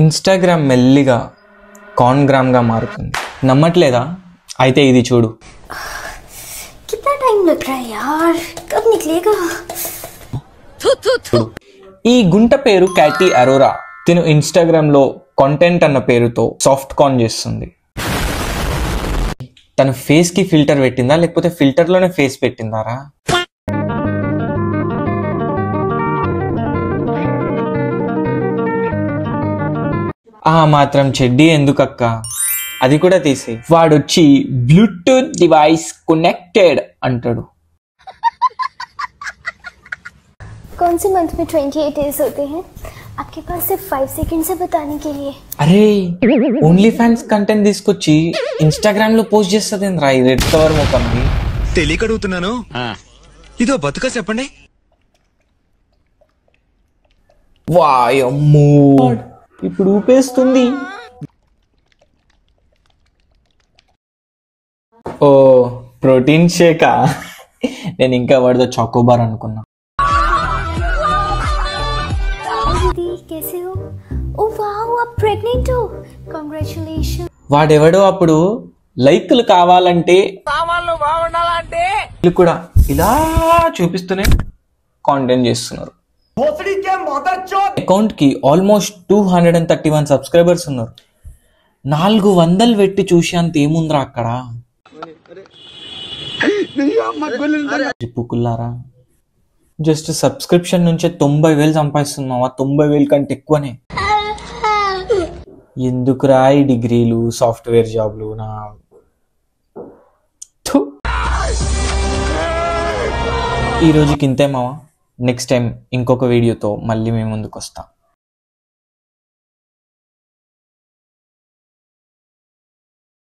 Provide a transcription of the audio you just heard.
Instagram మెల్లిగా కాన్గ్రామ్గా మారుతుంది. నమ్మట్లేదా? అయితే ఇది చూడు. कितना टाइम लग रहा है यार, कब निकलेगा? ఈ గుంట పేరు క్యాటీ అరోరా. తిను ఇన్స్టాగ్రామ్ లో కాంటెంట్ అన్న పేరుతో సాఫ్ట్ కాన్ చేస్తుంది. తన ఫేస్ కి ఫిల్టర్ పెట్టిందా లేకపోతే ఫిల్టర్ లోనే ఫేస్ పెట్టిందారా? ఆ మాత్రం చెడ్డీ ఎందుకక్క, అది కూడా తీసే. వాడొచ్చి బ్లూటూత్ డివైస్ కనెక్టెడ్ అంటాడు. कौन से मंथ में 28 डेज होते हैं? आपके पास सिर्फ 5 सेकंड्स है बताने के लिए. అరే ఓన్లీ ఫ్యాన్స్ కంటెంట్ తీసుకొచ్చి ఇన్స్టాగ్రామ్ లో పోస్ట్ చేస్తుంది రా ఈ రెడ్ కవర్ మొత్తంకి. తెలియక అడుగుతున్నాను, ఇదో బతుక చెప్పండి. వాయమ్మో ఇప్పుడు ఊపేస్తుంది. ఓ ప్రోటీన్ షేకా, నేను ఇంకా వాడితో చాకోబార్ అనుకున్నా. दीदी कैसे हो? ओह वाओ, आप प्रेग्नेंट हो, कांग्रेचुलेशन. వాడెవడో అప్పుడు లైక్లు కావాలంటే వీళ్ళు కూడా ఇలా చూపిస్తూనే కాంటెంట్ చేస్తున్నారు. అకౌంట్ కి ఆల్మోస్ట్ 231 సబ్స్క్రైబర్స్ ఉన్నారు. 400 పెట్టి చూసి అంత ఏముందిరా అక్కడ. పుక్కులారా, జస్ట్ సబ్స్క్రిప్షన్ నుంచే 90,000 సంపాదిస్తున్నావా? 90,000 కంటే ఎక్కువనే. ఎందుకురా ఈ డిగ్రీలు, సాఫ్ట్వేర్ జాబ్లు? నా ఈ రోజుకి ఇంతే మావా. నెక్స్ట్ టైం ఇంకొక వీడియోతో మళ్ళీ మేము ముందుకు వస్తాం.